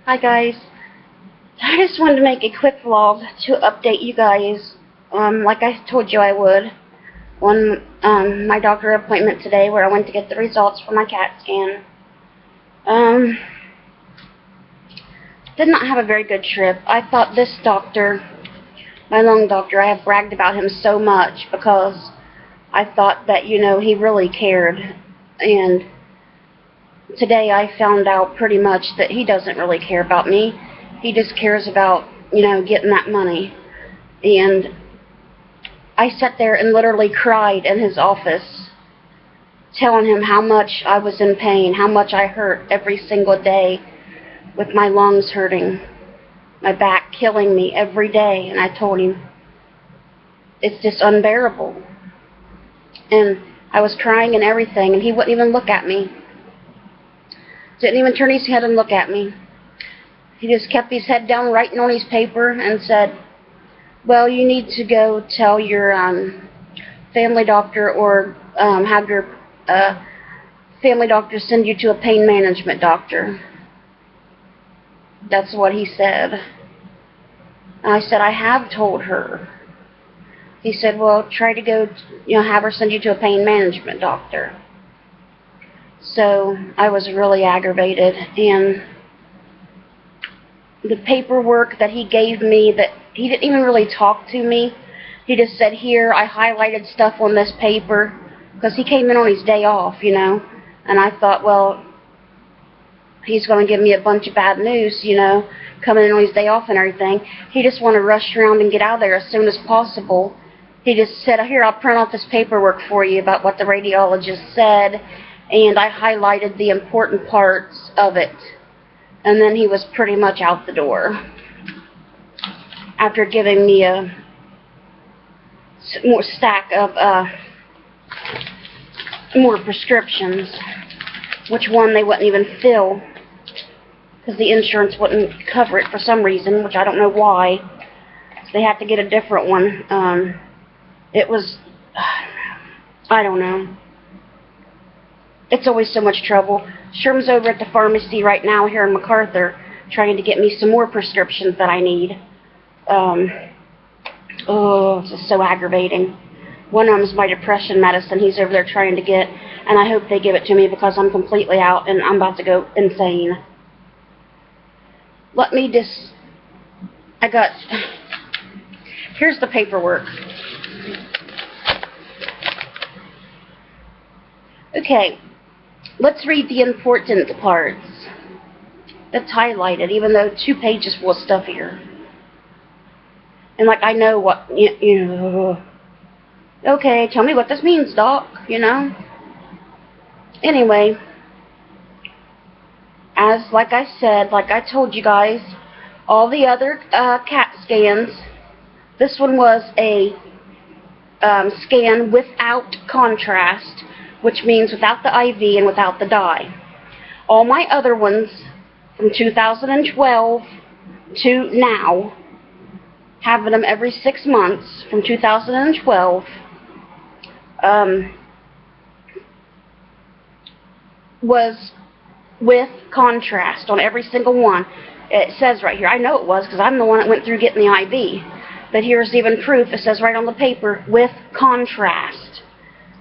Hi guys, I just wanted to make a quick vlog to update you guys, like I told you I would, on my doctor appointment today where I went to get the results for my CAT scan. Did not have a very good trip. I thought this doctor, my lung doctor, I have bragged about him so much because I thought that, he really cared. And today I found out pretty much that he doesn't really care about me. He just cares about, getting that money. And I sat there and literally cried in his office, telling him how much I was in pain, how much I hurt every single day with my lungs hurting, my back killing me every day. And I told him, it's just unbearable. And I was crying and everything, and he wouldn't even look at me. Didn't even turn his head and look at me. He just kept his head down writing on his paper and said, well, you need to go tell your family doctor or have your family doctor send you to a pain management doctor. That's what he said. I said, I have told her. He said, well, try to go, have her send you to a pain management doctor. So I was really aggravated, and the paperwork that he gave me, that he didn't even really talk to me. He just said, here, I highlighted stuff on this paper, because he came in on his day off, and I thought, well, he's going to give me a bunch of bad news, coming in on his day off and everything. He just wanted to rush around and get out of there as soon as possible. He just said, here, I'll print out this paperwork for you about what the radiologist said, and I highlighted the important parts of it. And then he was pretty much out the door after giving me a more stack of more prescriptions, which one they wouldn't even fill because the insurance wouldn't cover it for some reason, which I don't know why. So they had to get a different one. It was, I don't know. It's always so much trouble. Sherm's over at the pharmacy right now here in MacArthur trying to get me some more prescriptions that I need. It's just so aggravating. One of them is my depression medicine he's over there trying to get, and I hope they give it to me because I'm completely out and I'm about to go insane. Here's the paperwork. Okay. Let's read the important parts. That's highlighted, even though 2 pages full of stuff here. And I know what, okay, tell me what this means, doc, Anyway, like I said, like I told you guys, all the other CAT scans, this one was a scan without contrast, which means without the IV and without the dye. All my other ones from 2012 to now, having them every 6 months from 2012, was with contrast on every single one. It says right here, I know it was because I'm the one that went through getting the IV, but here's even proof. It says right on the paper, with contrast.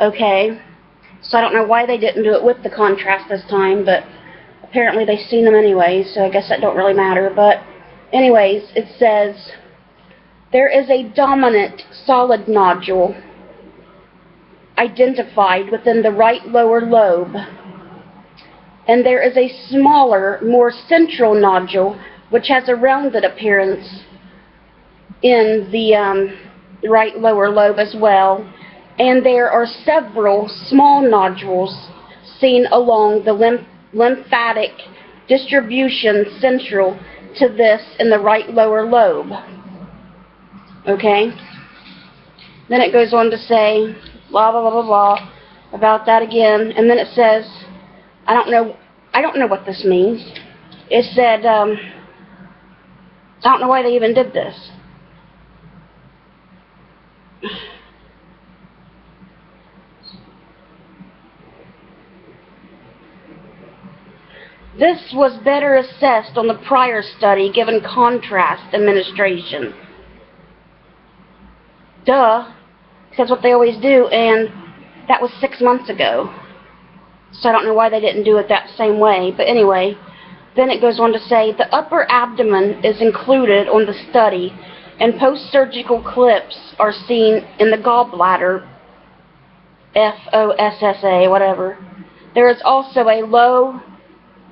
Okay? So I don't know why they didn't do it with the contrast this time, but apparently they've seen them anyways, so I guess that don't really matter. But anyways, it says, there is a dominant solid nodule identified within the right lower lobe, and there is a smaller, more central nodule which has a rounded appearance in the right lower lobe as well. And there are several small nodules seen along the lymphatic distribution central to this in the right lower lobe. Okay? Then it goes on to say, blah, blah, blah, blah, blah, about that again. And then it says, I don't know what this means. It said, I don't know why they even did this. This was better assessed on the prior study given contrast administration. Duh. That's what they always do, and that was 6 months ago. So I don't know why they didn't do it that same way. But anyway, then it goes on to say, the upper abdomen is included on the study, and post-surgical clips are seen in the gallbladder, FOSSA, whatever. There is also a low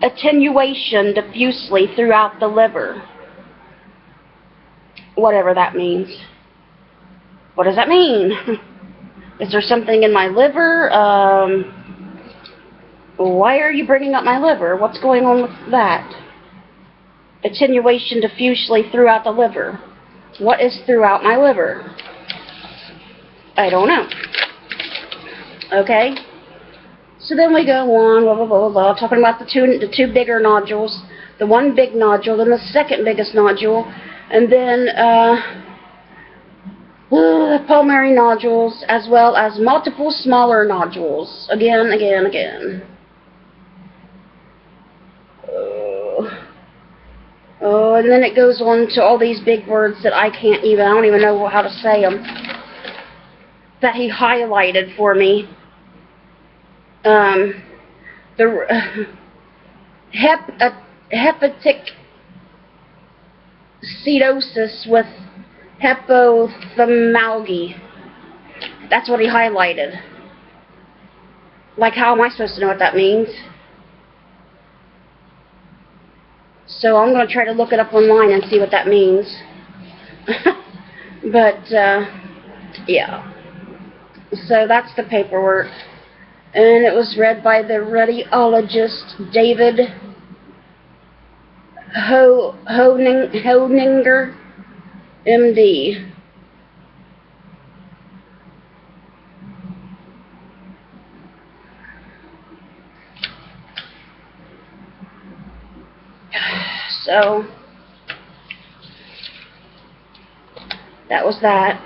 attenuation diffusely throughout the liver. Whatever that means. What does that mean? Is there something in my liver? Why are you bringing up my liver? What's going on with that? Attenuation diffusely throughout the liver. What is throughout my liver? I don't know. Okay? So then we go on, blah, blah, blah, blah, blah, talking about the two bigger nodules, the one big nodule, then the second biggest nodule, and then pulmonary nodules, as well as multiple smaller nodules. Again. Oh, and then it goes on to all these big words that I don't even know how to say them, that he highlighted for me. Hepatic acidosis with hypothalamic. That's what he highlighted. Like, how am I supposed to know what that means? So I'm going to try to look it up online and see what that means. But, yeah. So that's the paperwork. And it was read by the radiologist David Honinger, MD. So that was that.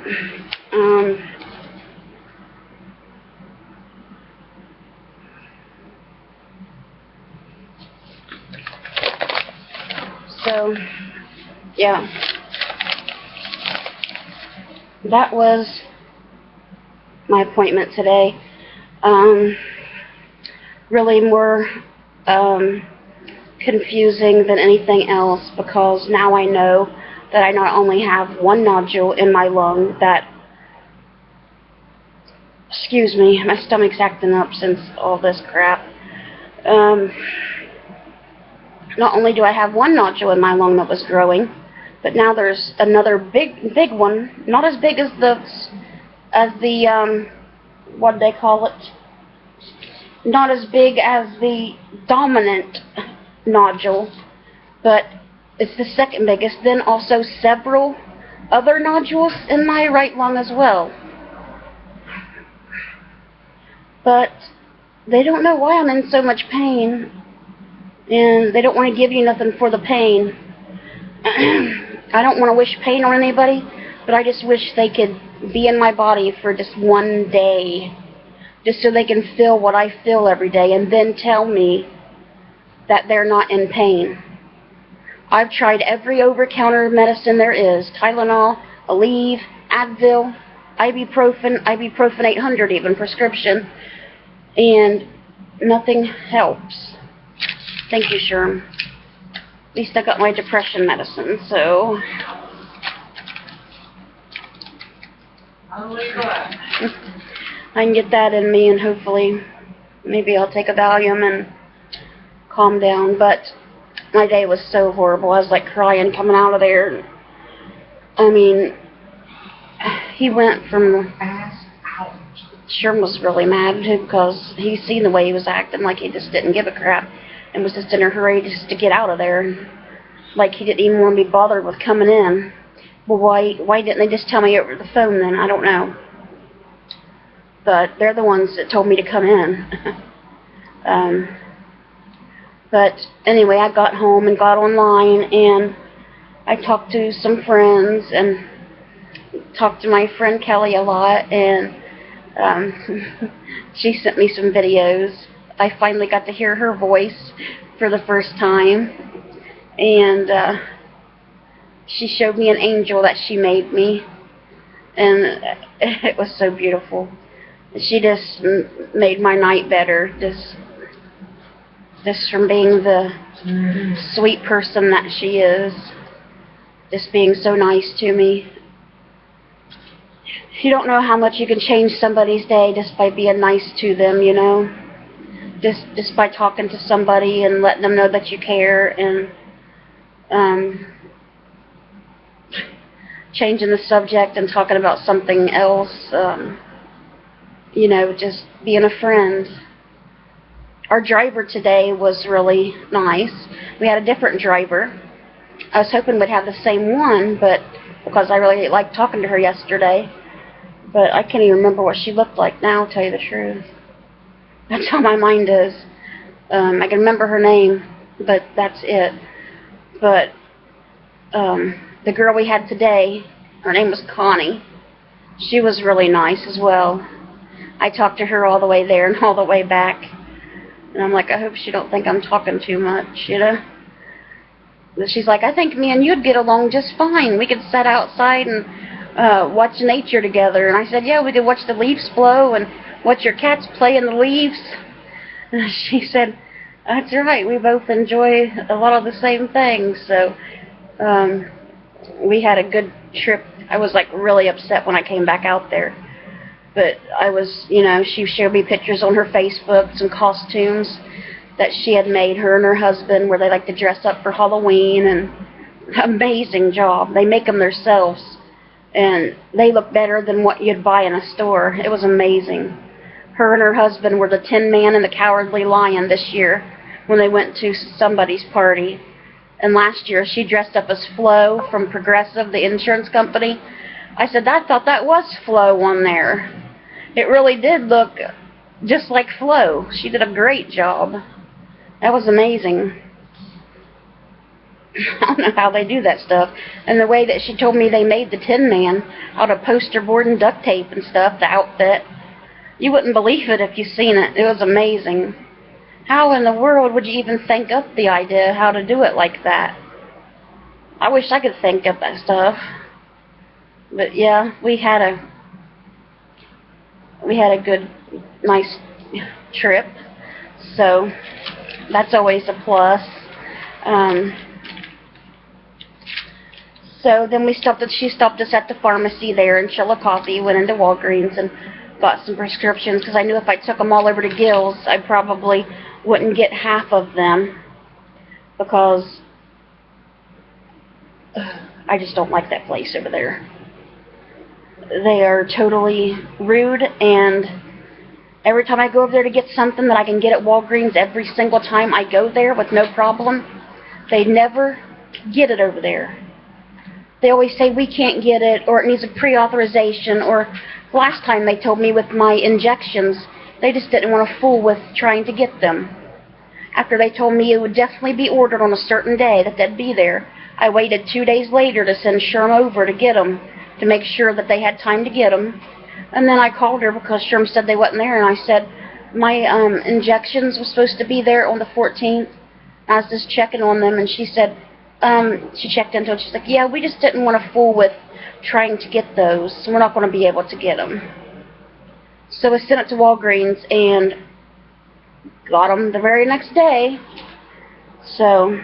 So yeah, that was my appointment today. Really more confusing than anything else, because now I know that I not only have one nodule in my lung that, excuse me, my stomach's acting up since all this crap. Not only do I have one nodule in my lung that was growing, but now there's another big one, not as big as the what do they call it? Not as big as the dominant nodule, but it's the second biggest. Then also several other nodules in my right lung as well. But they don't know why I'm in so much pain, and they don't want to give you nothing for the pain. I don't want to wish pain on anybody, but I just wish they could be in my body for just one day, just so they can feel what I feel every day, and then tell me that they're not in pain. I've tried every over-counter medicine there is, Tylenol, Aleve, Advil, ibuprofen 800 even, prescription, and nothing helps. Thank you, Sherm. At least I got my depression medicine, so I can get that in me, and hopefully maybe I'll take a Valium and calm down. But my day was so horrible. I was like crying coming out of there. I mean, he went from, Sherm was really mad too, because he seen the way he was acting, like he just didn't give a crap and was just in a hurry just to get out of there. Like he didn't even want to be bothered with coming in. Well, why didn't they just tell me over the phone then? I don't know. But they're the ones that told me to come in. But anyway, I got home and got online, and I talked to some friends, and talked to my friend Kelly a lot, and she sent me some videos. I finally got to hear her voice for the first time, and she showed me an angel that she made me, and it was so beautiful. She just made my night better, just from being the sweet person that she is, just being so nice to me. You don't know how much you can change somebody's day just by being nice to them, you know. Just by talking to somebody and letting them know that you care, and changing the subject and talking about something else, you know, just being a friend. Our driver today was really nice. We had a different driver. I was hoping we'd have the same one, but because I really liked talking to her yesterday. But I can't even remember what she looked like now, to tell you the truth. That's how my mind is. I can remember her name, but that's it. But the girl we had today, her name was Connie. She was really nice as well. I talked to her all the way there and all the way back. And I'm like, I hope she don't think I'm talking too much, you know. But she's like, I think me and you'd get along just fine. We could sit outside and watch nature together. And I said, yeah, we could watch the leaves blow and watch your cats play in the leaves. And she said, that's right, we both enjoy a lot of the same things. So we had a good trip. I was like really upset when I came back out there. But I was, you know, she showed me pictures on her Facebook, some costumes that she had made, her and her husband, where they like to dress up for Halloween, and amazing job. They make them themselves, and they look better than what you'd buy in a store. It was amazing. Her and her husband were the Tin Man and the Cowardly Lion this year when they went to somebody's party. And last year she dressed up as Flo from Progressive, the insurance company. I said, I thought that was Flo on there. It really did look just like Flo. She did a great job. That was amazing. I don't know how they do that stuff. And the way that she told me they made the Tin Man out of poster board and duct tape and stuff, the outfit. You wouldn't believe it if you seen it. It was amazing. How in the world would you even think up the idea how to do it like that? I wish I could think up that stuff. But yeah, we had a good, nice trip. So that's always a plus. So then she stopped us at the pharmacy there in Chillicothe, went into Walgreens and got some prescriptions, because I knew if I took them all over to Gill's, I probably wouldn't get half of them, because I just don't like that place over there. They are totally rude, and every time I go over there to get something that I can get at Walgreens, every single time I go there with no problem, they never get it over there. They always say we can't get it, or it needs a pre-authorization, or last time they told me with my injections, they just didn't want to fool with trying to get them. After they told me it would definitely be ordered on a certain day, that they'd be there, I waited 2 days later to send Sherm over to get them, to make sure that they had time to get them. And then I called her because Sherm said they wasn't there, and I said, my injections were supposed to be there on the 14th. I was just checking on them, and she said, she checked into it, she's like, yeah, we just didn't want to fool with trying to get those, so we're not going to be able to get them. So I sent it to Walgreens and got them the very next day. So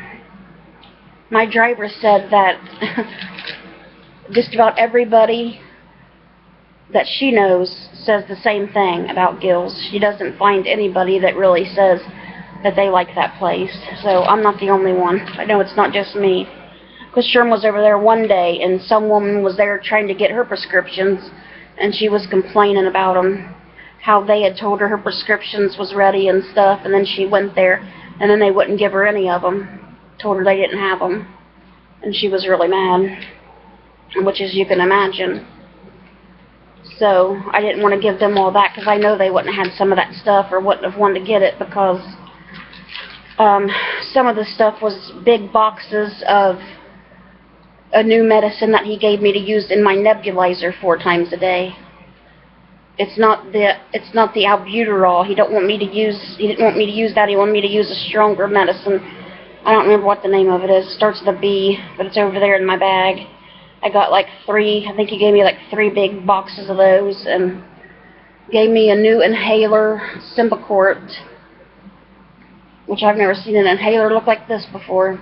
my driver said that just about everybody that she knows says the same thing about Gill's. She doesn't find anybody that really says that they like that place. So I'm not the only one. I know it's not just me. Because Sherm was over there one day, and some woman was there trying to get her prescriptions, and she was complaining about them, how they had told her her prescriptions was ready and stuff, and then she went there, and then they wouldn't give her any of them. Told her they didn't have them. And she was really mad, which as you can imagine. So I didn't want to give them all that, because I know they wouldn't have had some of that stuff, or wouldn't have wanted to get it, because some of the stuff was big boxes of a new medicine that he gave me to use in my nebulizer 4 times a day. it's not the albuterol. He didn't want me to use that. He wanted me to use a stronger medicine. I don't remember what the name of it is. It starts with a B, but it's over there in my bag. I got like 3, I think he gave me like 3 big boxes of those, and gave me a new inhaler, Symbicort, which I've never seen an inhaler look like this before.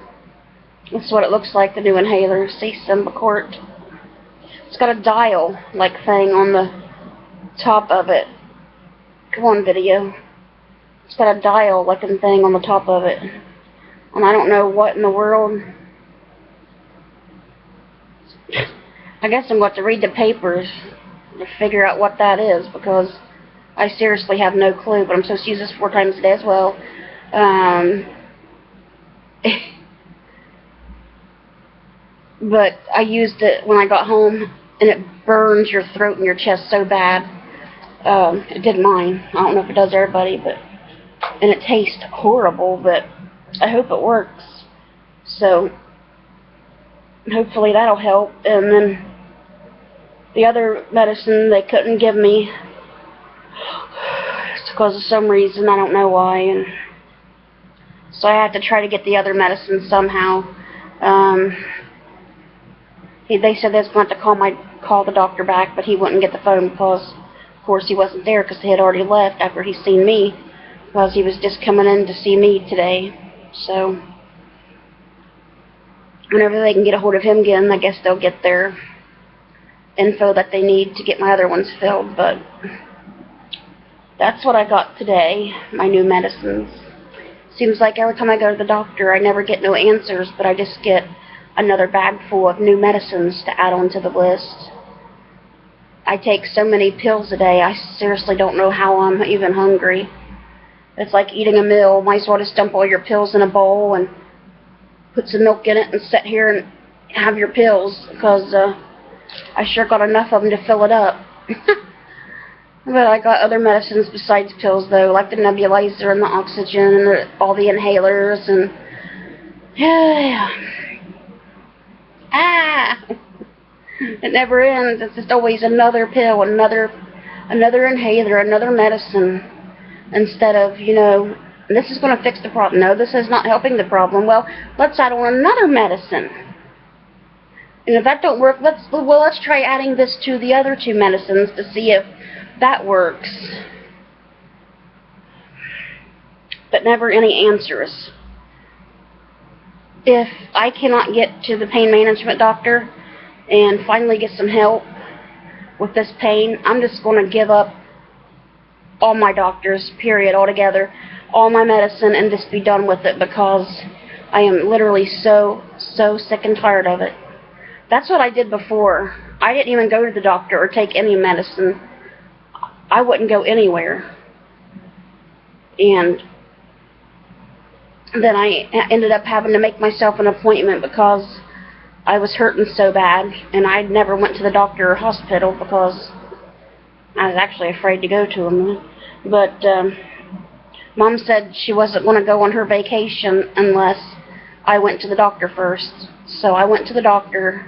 This is what it looks like, the new inhaler. See, Symbicort. It's got a dial-like thing on the top of it. Come on, video. It's got a dial-looking thing on the top of it. And I don't know what in the world. I guess I'm going to read the papers to figure out what that is, because I seriously have no clue, but I'm supposed to use this 4 times a day as well. But I used it when I got home, and it burns your throat and your chest so bad. It did mine. I don't know if it does everybody, and it tastes horrible, but I hope it works. So hopefully that'll help. And then the other medicine they couldn't give me because of some reason, I don't know why, and so I had to try to get the other medicine somehow. They said they was going to have to call the doctor back, but he wouldn't get the phone because, of course, he wasn't there because he had already left after he seen me, because he was just coming in to see me today. So whenever they can get a hold of him again, I guess they'll get their info that they need to get my other ones filled. But that's what I got today, my new medicines. Seems like every time I go to the doctor, I never get no answers, but I just get another bag full of new medicines to add onto the list. I take so many pills a day, I seriously don't know how I'm even hungry. It's like eating a meal. Might as well just dump all your pills in a bowl and put some milk in it and sit here and have your pills, because I sure got enough of them to fill it up. But I got other medicines besides pills, though, like the nebulizer and the oxygen and all the inhalers, and yeah. It never ends. It's just always another pill, another inhaler, another medicine, instead of, this is going to fix the problem. No, this is not helping the problem. Well, let's add on another medicine. And if that don't work, let's try adding this to the other 2 medicines to see if that works. But never any answers. If I cannot get to the pain management doctor and finally get some help with this pain, I'm just going to give up all my doctors, period, altogether, all my medicine, and just be done with it, because I am literally so sick and tired of it. That's what I did before. I didn't even go to the doctor or take any medicine. I wouldn't go anywhere. And then I ended up having to make myself an appointment because I was hurting so bad, and I never went to the doctor or hospital because I was actually afraid to go to them. But Mom said she wasn't going to go on her vacation unless I went to the doctor first. So I went to the doctor,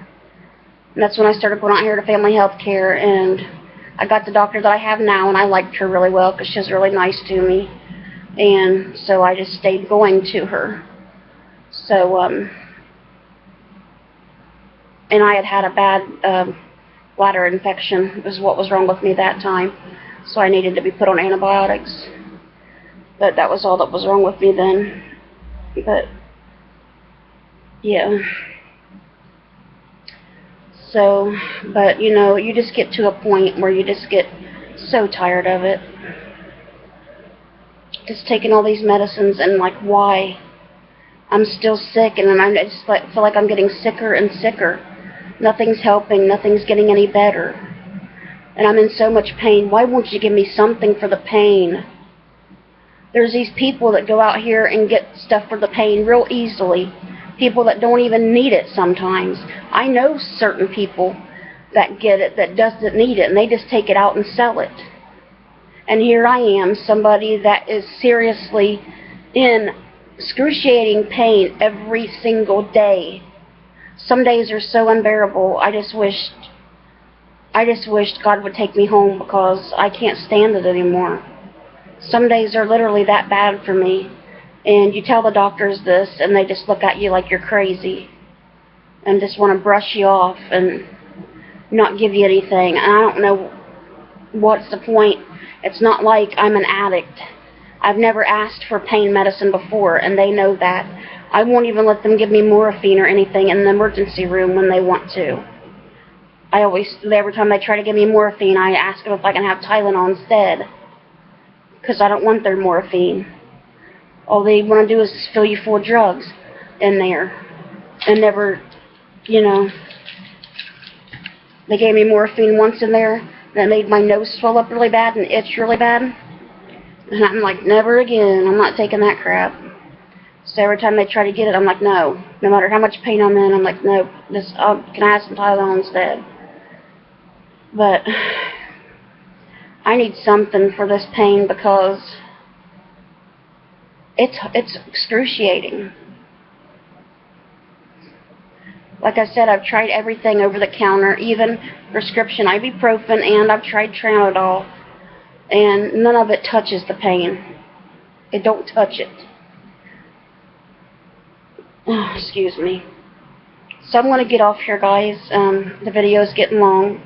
and that's when I started going out here to Family Health Care, and I got the doctor that I have now, and I liked her really well because she was really nice to me. And so I just stayed going to her. So, and I had a bad bladder infection, was what was wrong with me that time. So I needed to be put on antibiotics. But that was all that was wrong with me then. But, yeah. So, but, you just get to a point where you just get so tired of it. Just taking all these medicines, and like, why? I'm still sick, and I just feel like I'm getting sicker and sicker. Nothing's helping. Nothing's getting any better. And I'm in so much pain. Why won't you give me something for the pain? There's these people that go out here and get stuff for the pain real easily. People that don't even need it sometimes. I know certain people that get it that doesn't need it, and they just take it out and sell it. And here I am, somebody that is seriously in excruciating pain every single day. Some days are so unbearable, I just wished I just wished God would take me home because I can't stand it anymore. Some days are literally that bad for me. And you tell the doctors this, and they just look at you like you're crazy. And just want to brush you off and not give you anything. And I don't know what's the point. It's not like I'm an addict. I've never asked for pain medicine before, and they know that. I won't even let them give me morphine or anything in the emergency room when they want to. Every time they try to give me morphine, I ask them if I can have Tylenol instead, because I don't want their morphine. All they want to do is fill you full of drugs in there, and never, you know. They gave me morphine once in there, and it made my nose swell up really bad and itch really bad. And I'm like, never again. I'm not taking that crap. So every time they try to get it, I'm like, no. No matter how much pain I'm in, I'm like, no. Can I have some Tylenol instead? But I need something for this pain because it's excruciating. Like I said, I've tried everything over the counter, even prescription ibuprofen, and I've tried Tramadol, and none of it touches the pain. It don't touch it. Oh, excuse me. So I'm going to get off here, guys. The video is getting long.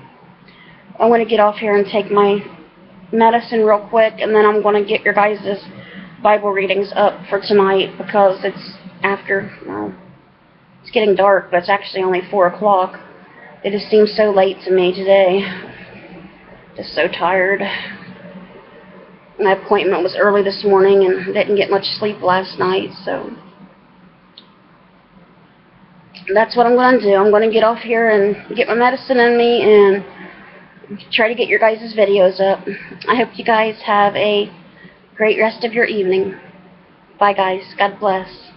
I'm going to get off here and take my medicine real quick, and then I'm going to get your guys' Bible readings up for tonight because it's after, it's getting dark, but it's actually only 4 o'clock. It just seems so late to me today. Just so tired. My appointment was early this morning and didn't get much sleep last night, so that's what I'm going to do. I'm going to get off here and get my medicine in me and try to get your guys' videos up. I hope you guys have a great rest of your evening. Bye, guys. God bless.